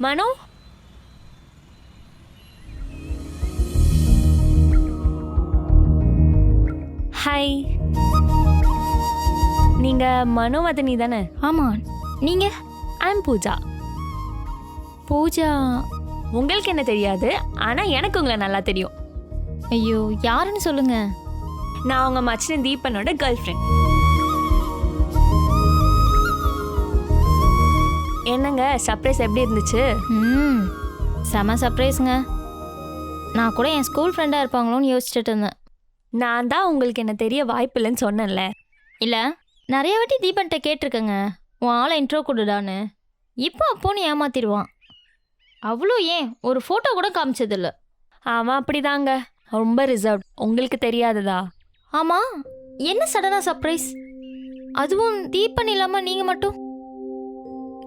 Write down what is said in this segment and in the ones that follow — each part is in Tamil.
மனோ, ஹாய். நீங்க மனோவதனி தானே? ஆமா, நீங்க? ஐம் பூஜா. பூஜா? உங்களுக்கு என்ன தெரியாது, ஆனா எனக்கு உங்களை நல்லா தெரியும். ஐயோ, யாருன்னு சொல்லுங்க. நான் உங்க மச்சின தீபனோட கேர்ள் ஃப்ரெண்ட். என்னங்க சர்ப்ரைஸ் எப்படி இருந்துச்சு? செம சர்ப்ரைஸுங்க. நான் கூட என் ஸ்கூல் ஃப்ரெண்டாக இருப்பாங்களோன்னு யோசிச்சுட்டு இருந்தேன். நான் தான் உங்களுக்கு என்ன தெரிய வாய்ப்பு இல்லைன்னு சொன்னேன்ல. இல்லை, நிறைய வாட்டி தீபன்கிட்ட கேட்டிருக்கேங்க, உன் ஆளை இன்ட்ரோ கொடுடான்னு. இப்போ அப்போன்னு ஏமாத்திடுவான். அவ்வளோ ஏன் ஒரு ஃபோட்டோ கூட காமிச்சதில்ல. அவன் அப்படிதாங்க, ரொம்ப ரிசர்வ். உங்களுக்கு தெரியாததா? ஆமாம், என்ன சடனாக சர்ப்ரைஸ்? அதுவும் தீபன் இல்லாமல் நீங்கள் மட்டும்?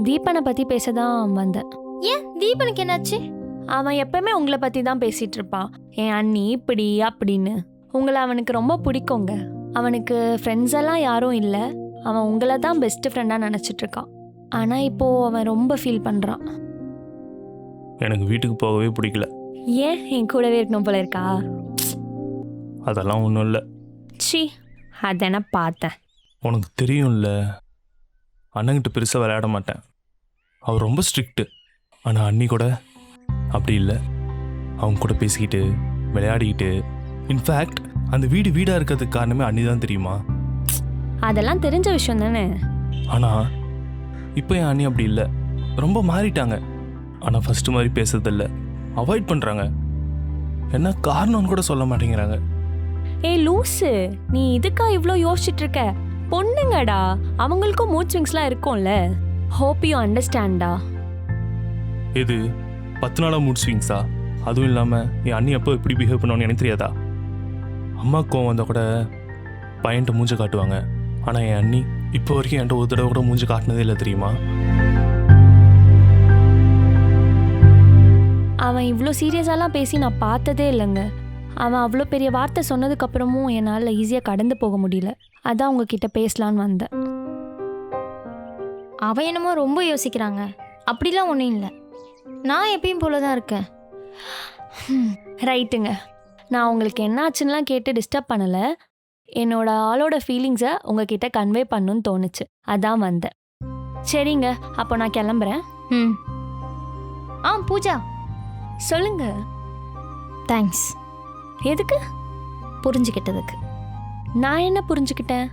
தீபனை பற்றி பேச தான் வந்தேன். ஏன், தீபனுக்கு என்னாச்சு? அவன் எப்பவுமே உங்களை பற்றி தான் பேசிகிட்டு இருப்பான். என் அண்ணி இப்படி அப்படின்னு. உங்களை அவனுக்கு ரொம்ப பிடிக்குங்க. அவனுக்கு ஃப்ரெண்ட்ஸ் எல்லாம் யாரும் இல்லை. அவன் உங்களை தான் பெஸ்ட் ஃப்ரெண்டாக நினச்சிட்டு இருக்கான். ஆனால் இப்போது அவன் ரொம்ப ஃபீல் பண்ணுறான். எனக்கு வீட்டுக்கு போகவே பிடிக்கல. ஏன், என் கூடவே இருக்கணும் போல இருக்கா? அதெல்லாம் ஒன்றும் இல்லை. சி, அதானே பார்த்தேன். உனக்கு தெரியும்ல, அண்ணங்கிட்ட பெருசாக விளையாட மாட்டேன். அவர் ரொம்ப ஸ்ட்ரிக்ட்டு. ஆனால் அண்ணி கூட அப்படி இல்லை. அவங்க கூட பேசிக்கிட்டு விளையாடிக்கிட்டு, இன்ஃபேக்ட் அந்த வீடாக இருக்கிறதுக்கு காரணமே அண்ணி தான், தெரியுமா? அதெல்லாம் தெரிஞ்ச விஷயம் தானே. ஆனால் இப்போ என் அண்ணி அப்படி இல்லை, ரொம்ப மாறிட்டாங்க. ஆனால் ஃபஸ்ட்டு மாதிரி பேசுறதில்ல, அவாய்ட் பண்ணுறாங்க. என்ன காரணம்னு கூட சொல்ல மாட்டேங்கிறாங்க. ஏய் லூசு, நீ இதுக்கா இவ்வளோ யோசிச்சுட்டு இருக்க? பொண்ணுங்கடா, அவங்களுக்கும் மூட் ஸ்விங்ஸ்லாம் இருக்கும்ல. ஹோப் யூ அண்டர்ஸ்டாண்டா. இது 10 நாளாக மூட் ஸ்விங்ஸா? அதுவும் இல்லாமல் என் அண்ணி எப்போ எப்படி பிஹேவ் பண்ணுவான்னு எனக்கு தெரியாதா? அம்மா கோவம் வந்தால் கூட பையன்ட்ட மூஞ்ச காட்டுவாங்க. ஆனால் என் அண்ணி இப்போ வரைக்கும் என்கிட்ட ஒரு தடவை கூட மூஞ்ச காட்டினதே இல்லை, தெரியுமா? அவன் இவ்வளோ சீரியஸாலாம் பேசி நான் பார்த்ததே இல்லைங்க. அவன் அவ்வளோ பெரிய வார்த்தை சொன்னதுக்கப்புறமும் என்னால் ஈஸியாக கடந்து போக முடியல. அதான் உங்ககிட்ட பேசலான்னு வந்தேன். அவன் என்னமோ ரொம்ப யோசிக்கிறாங்க. அப்படிலாம் ஒன்றும் இல்லை, நான் எப்பயும் போல தான் இருக்கேன். ரைட்டுங்க, நான் உங்களுக்கு என்னாச்சுன்னெலாம் கேட்டு டிஸ்டர்ப் பண்ணலை. என்னோட ஆளோட ஃபீலிங்ஸை உங்ககிட்ட கன்வே பண்ணணும்னு தோணுச்சு, அதான் வந்தேன். சரிங்க, அப்போ நான் கிளம்புறேன். பூஜா சொல்லுங்க. தேங்க்ஸ். எதுக்கு? புரிஞ்சுக்கிட்டதுக்கு. நான் என்ன புரிஞ்சுக்கிட்டேன்?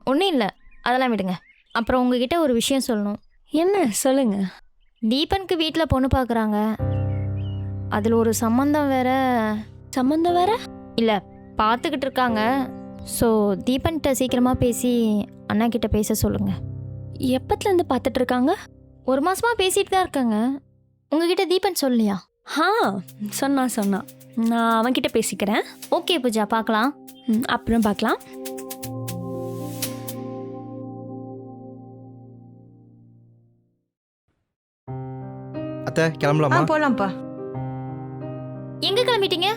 ஒன்றும் இல்லை, அதெல்லாம் விடுங்க. அப்புறம் உங்ககிட்ட ஒரு விஷயம் சொல்லணும். என்ன சொல்லுங்க. தீபனுக்கு வீட்டில் பொண்ணு பார்க்குறாங்க. அதில் ஒரு சம்மந்தம் வேற. சம்மந்தம் வேற? இல்லை, பார்த்துக்கிட்டு இருக்காங்க. ஸோ தீபன்கிட்ட சீக்கிரமாக பேசி அண்ணா கிட்ட பேச சொல்லுங்கள். எப்பத்துலேருந்து பார்த்துட்டு இருக்காங்க? 1 மாதமாக பேசிகிட்டு தான் இருக்காங்க. உங்ககிட்ட தீபன் சொல்லலையா? சொன்னான். நான் அவன்கிட்ட பேசிக்கிறேன். ஓகே பூஜா, பார்க்கலாம். அப்புறம் பார்க்கலாம். அத்தை கிளம்பலாமா? போலாம்ப்பா. எங்கே கிளம்பிட்டீங்க?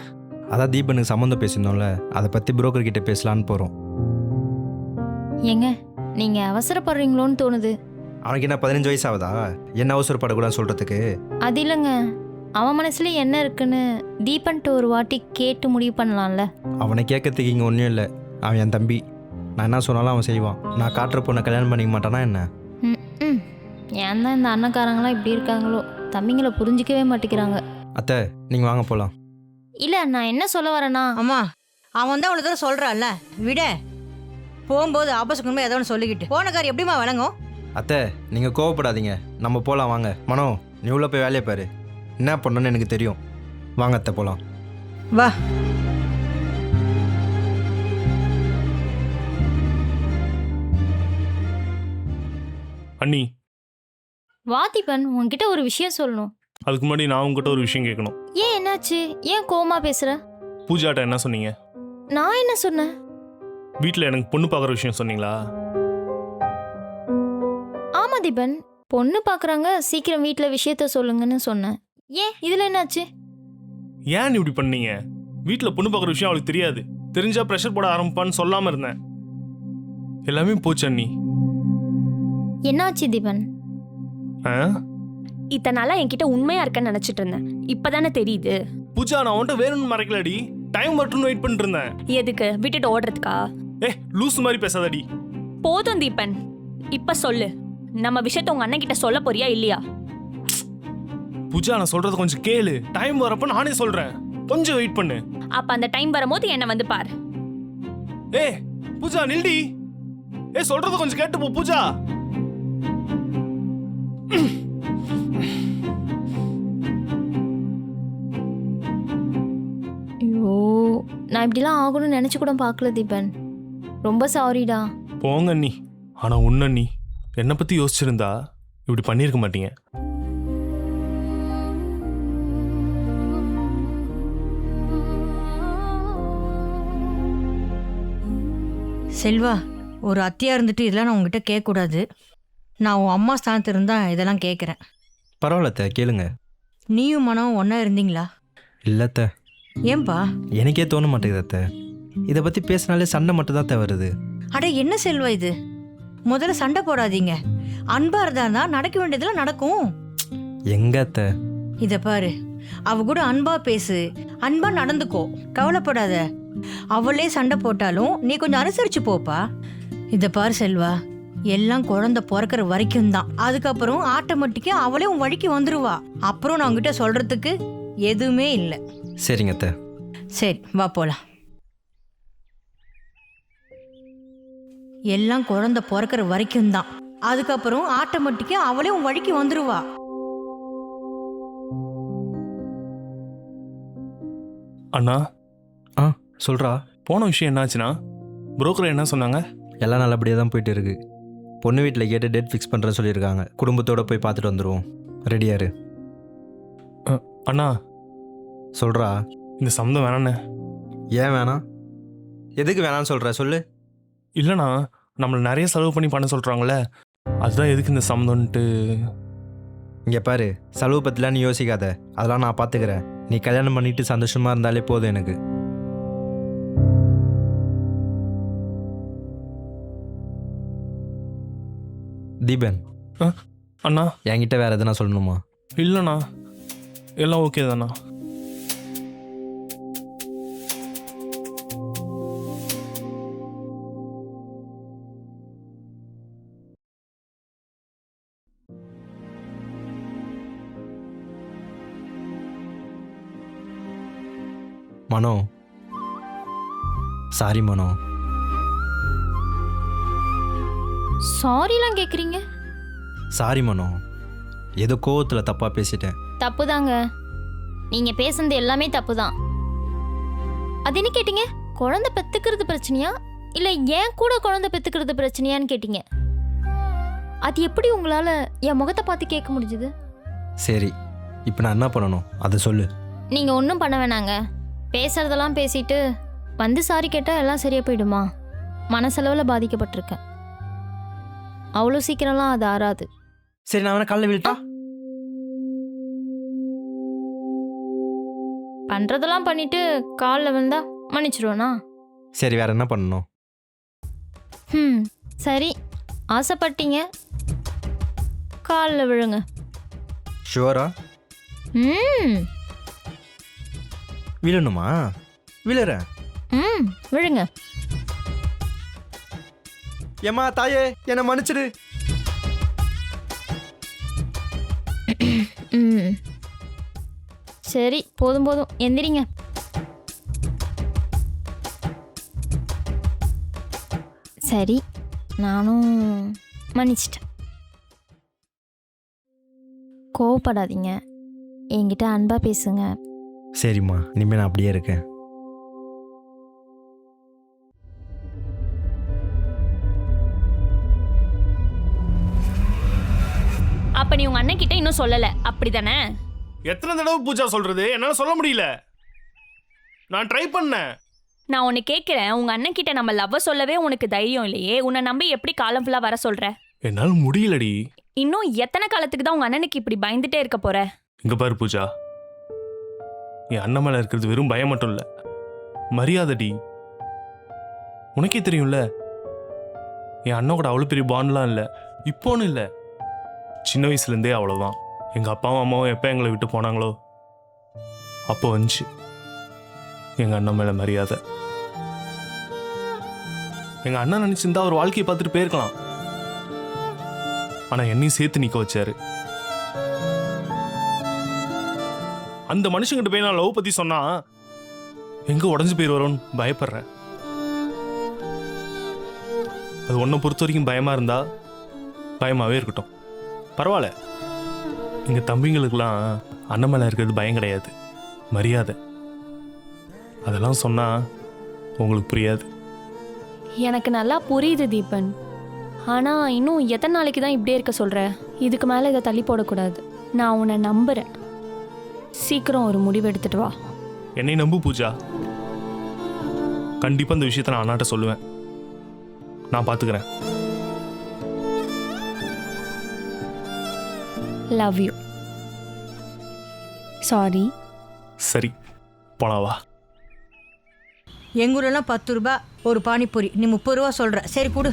அதான் தீபனுக்கு சம்மந்தம் பேசியிருந்தோம்ல, அதை பற்றி புரோக்கர் கிட்ட பேசலான்னு போகிறோம். ஏங்க, நீங்கள் அவசரப்படுறீங்களோன்னு தோணுது. அவனுக்கு என்ன 15 வயசு ஆகுதா? என்ன அவசரப்படக்கூடாதுன்னு சொல்கிறதுக்கு? அது இல்லைங்க, அவன் மனசுல என்ன இருக்குன்னு தீபன்ட்டு ஒரு வாட்டி கேட்டு முடிவு பண்ணலாம்ல. அவனை கேட்கறதுக்கு இங்கே ஒன்றும் இல்லை. அவன் என் தம்பி. நான் என்ன சொன்னாலும் அவன் செய்வான். நான் காட்டுற பொண்ணை கல்யாணம் பண்ணிக்க மாட்டானா என்ன? ஏன் தான் இந்த அண்ணக்காரங்களாம் இப்படி இருக்காங்களோ, தம்பிங்களை புரிஞ்சிக்கவே மாட்டேங்கிறாங்க. அத்தை நீங்கள் வாங்க போகலாம். இல்லை, நான் என்ன சொல்ல வரேன்னா, அம்மா, அவன் தான் அவ்வளோ தூரம் சொல்கிறான்ல, விட. போகும்போது ஆப்போசிட் ஏதோ ஒன்று சொல்லிக்கிட்டு போன கார் எப்படிமா வழங்கும்? அத்தை நீங்கள் கோவப்படாதீங்க, நம்ம போகலாம் வாங்க. மனோ, நீ உள்ள போய் வேலையை பாரு. என்ன பண்ணணும்னு எனக்கு தெரியும். வாங்க அத்தை போகலாம். வா. அண்ணி, வா தீபன், உன்கிட்ட ஒரு விஷயம் சொல்லணும். அதுக்கு முன்னாடி நான் உங்ககிட்ட ஒரு விஷயம் கேட்கணும். ஏன், என்னாச்சு? ஏன் கோவமா பேசுற? பூஜாட்ட என்ன சொன்னீங்க? நான் என்ன சொன்னேன்? வீட்டில் எனக்கு பொண்ணு பார்க்குற விஷயம் சொன்னீங்களா? ஆமா தீபன், பொண்ணு பார்க்குறாங்க, சீக்கிரம் வீட்டில் விஷயத்த சொல்லுங்கன்னு சொன்னேன். ஏன், இதில் என்னாச்சு? ஏன் நீ இப்படி பண்ணீங்க? வீட்டில் பொண்ணு பார்க்குற விஷயம் அவளுக்கு தெரியாது. தெரிஞ்சா ப்ரெஷர் போட ஆரம்பிப்பான்னு சொல்லாமல் இருந்தேன். எல்லாமே போச்சு அண்ணி. என்னாச்சு தீபன்? இத்தனை நாளா என்கிட்ட உண்மையா இருக்கேன்னு நினைச்சிட்டு இருந்தேன். இப்பதானே தெரியுது. பூஜா நான் உன்ட்ட வேணும்னு மறைக்கலடி, டைம் வரட்டும்னு வெயிட் பண்ணிட்டு இருந்தேன். எதுக்கு விட்டுட்டு ஓடுறதுக்கா? லூஸ் மாதிரி பேசாதடி. போதும் தீபன், இப்ப சொல்லு, நம்ம விஷயத்த உங்க அண்ணன் கிட்ட சொல்ல போறியா இல்லையா? பூஜா நான் சொல்றது கொஞ்சம் கேளு, டைம் வரப்ப நானே சொல்றேன், கொஞ்சம் வெயிட் பண்ணு. அப்ப அந்த டைம் வரும்போது என்ன வந்து பாரு. பூஜா நில்டி. சொல்றது கொஞ்சம் கேட்டு போ பூஜா. ஐயோ, நான் இப்படிலாம் ஆகணும்னு நினச்சி கூட பார்க்கல தீபன். ரொம்ப சாரிடா. போங்க அண்ணி. ஆனா உன்ன நீ என்னை பத்தி யோசிச்சிருந்தா இப்படி பண்ணிருக்க மாட்டீங்க. செல்வா, ஒரு அத்தியா இருந்துட்டு இதெல்லாம் நான் உங்ககிட்ட கேட்கக்கூடாது. நான் உன் அம்மா ஸ்தானத்து இருந்தா இதெல்லாம் கேட்குறேன். பரவாயில்லத்த, கேளுங்க. நீயும் மனம் ஒன்றா இருந்தீங்களா? இல்லத்த, ஏன்பா? எனக்கே தோண மாட்டேங்குது அத்தை. இதை பற்றி பேசினாலே சண்டை மட்டும் தான் வருது. அட என்ன செல்வா இது? முதல்ல சண்டை போடாதீங்க. அன்பா இருந்தா நடக்க வேண்டியதெல்லாம் நடக்கும். எங்க அத்தை? இத பாரு, அவ கூட அன்பா பேசு, அன்பா நடந்துக்கோ, கவலைப்படாத. அவளே சண்டை போட்டாலும் நீ கொஞ்சம் அனுசரிச்சு போப்பா. இத பாரு செல்வா, எல்லாம் குழந்தை பிறக்கிற வரைக்கும் தான். அதுக்கப்புறம் ஆட்டோமேட்டிக்கா அவளே உன் வழிக்கு வந்துருவா. அப்புறம் நான் உங்ககிட்ட சொல்றதுக்கு எதுவுமே இல்லை. சரிங்க அத்தை. சரி வா போலாம். எல்லாம் குழந்தை பிறக்கிற வரைக்கும் தான். அதுக்கப்புறம் ஆட்டோமேட்டிக்கா அவளே உன் வழிக்கு வந்துருவா. அண்ணா சொல்றா. போன விஷயம் என்னாச்சுன்னா, புரோக்கர் என்ன சொன்னாங்க? எல்லாம் நல்லபடியாக தான் போயிட்டு இருக்கு. பொண்ணு வீட்டில் கேட்டு டேட் ஃபிக்ஸ் பண்ணுறேன்னு சொல்லியிருக்காங்க. குடும்பத்தோடு போய் பார்த்துட்டு வந்துடுவோம். ரெடியாரு. அண்ணா சொல்கிறா. இந்த சம்மந்தம் வேணாண்ணே. ஏன் வேணாம்? எதுக்கு வேணான்னு சொல்கிற சொல்லு. இல்லைண்ணா, நம்மளை நிறைய செலவு பண்ணி பண்ண சொல்கிறாங்களே, அதுதான் எதுக்கு இந்த சம்மந்தம்ன்ட்டு. இங்கே பாரு, செலவு பற்றிலாம் நீ யோசிக்காத, அதெல்லாம் நான் பார்த்துக்கிறேன். நீ கல்யாணம் பண்ணிட்டு சந்தோஷமாக இருந்தாலே போதும் எனக்கு. தீபன், அண்ணா என்கிட்ட வேறு எதுனா சொல்லணுமா? இல்லைண்ணா, எல்லாம் ஓகே தாண்ணா. மனோ, சாரி மனோ. சாரிலாம் கேட்குறீங்க? சாரி மனோ, ஏதோ கோவத்தில் தப்பாக பேசிட்டேன். தப்பு தாங்க. நீங்கள் பேசுனது எல்லாமே தப்பு தான். அது என்ன கேட்டீங்க? குழந்தை பெற்றுக்கிறது பிரச்சனையா இல்லை ஏன் கூட குழந்தை பெற்றுக்கிறது பிரச்சனையான்னு கேட்டீங்க. அது எப்படி உங்களால் என் முகத்தை பார்த்து கேட்க முடிஞ்சுது? சரி, இப்போ நான் என்ன பண்ணணும் அதை சொல்லு. நீங்கள் ஒன்றும் பண்ண வேணாங்க. பேசுறதெல்லாம் பேசிட்டு வந்து சாரி கேட்டால் எல்லாம் சரியாக போயிடுமா? மனசளவில் பாதிக்கப்பட்டிருக்கேன். அவ்வளோ சீக்கிரம்லாம் அது ஆறாது. சரி, நான் வேணா காலைல விழுட்டா? பண்ணுறதெல்லாம் பண்ணிட்டு காலில் விழுந்தா மன்னிச்சிடுவேனா? சரி, வேற என்ன பண்ணணும்? சரி, ஆசைப்பட்டீங்க, காலில் விழுங்க. ஷுவரா? விழணுமா? விழுறேன். விழுங்க. ஏம்மா தாயே, என்னை மன்னிச்சிடு. சரி, போதும் போதும், எந்திரிங்க. சரி, நானும் மன்னிச்சிட்டேன். கோவப்படாதீங்க, என்கிட்ட அன்பா பேசுங்க. சரிம்மா, இனிமேல் நான் அப்படியே இருக்கேன். அப்ப நீ உங்க அண்ணன் கிட்ட இன்னும் சொல்லல, அப்படிதானே? எத்தனை தடவை பூஜா சொல்றது? என்னால சொல்ல முடியல. நான் ட்ரை பண்ணேன். நான் உன்னை கேட்கிறேன், உங்க அண்ணன் கிட்ட நம்ம லவ் சொல்லவே உனக்கு தைரியம் இல்லையே, உன்னை நம்பி எப்படி காலம் ஃபுல்லா வர சொல்ற? என்னால முடியலடி. இன்னும் எத்தனை காலத்துக்கு தான் உங்க அண்ணனுக்கு இப்படி பயந்துட்டே இருக்க போற? இங்க பாரு பூஜா, என் அண்ணன் மேல இருக்கிறது வெறும் பயம் மட்டும் இல்ல, மரியாதைடி. உனக்கே தெரியும்ல, என் அண்ணன் கூட அவ்வளவு பெரிய பாண்ட்லாம் இல்ல, இப்போன்னு இல்ல, சின்ன வயசுல இருந்தே அவ்வளவுதான். எங்கள் அப்பாவும் அம்மாவும் எப்போ எங்களை விட்டு போனாங்களோ அப்போ வந்துச்சு எங்கள் அண்ணன் மேலே மரியாதை. எங்கள் அண்ணன் நினச்சிருந்தா அவர் வாழ்க்கையை பார்த்துட்டு போயிருக்கலாம். ஆனால் என்னையும் சேர்த்து நிற்க வச்சாரு. அந்த மனுஷங்கிட்ட போய் நான் லவ் பற்றி சொன்னா எங்கே உடஞ்சி போயிடுவாரோன்னு பயப்படுறேன். அது ஒன்றை பொறுத்த வரைக்கும் பயமாக இருந்தா பயமாகவே இருக்கட்டும், பரவாயில்ல. எங்கள் தம்பிங்களுக்கெல்லாம் அண்ணன் மேலே இருக்கிறது பயம் கிடையாது, மரியாதை. அதெல்லாம் சொன்னால் உங்களுக்கு புரியாது. எனக்கு நல்லா புரியுது தீபன். ஆனால் இன்னும் எத்தனை நாளைக்கு தான் இப்படியே இருக்க சொல்கிற? இதுக்கு மேலே இதை தள்ளி போடக்கூடாது. நான் உன்னை நம்புகிறேன். சீக்கிரம் ஒரு முடிவு எடுத்துட்டு வா. என்னை நம்பு பூஜா. கண்டிப்பாக இந்த விஷயத்தை நான் அண்ணாட்ட சொல்லுவேன். நான் பார்த்துக்கிறேன். Love you. சாரி. சரி, போலாம் வா. எங்கூரெல்லாம் 10 ரூபா ஒரு பானிபூரி, நீ 30 ரூபா சொல்கிற. சரி கொடு.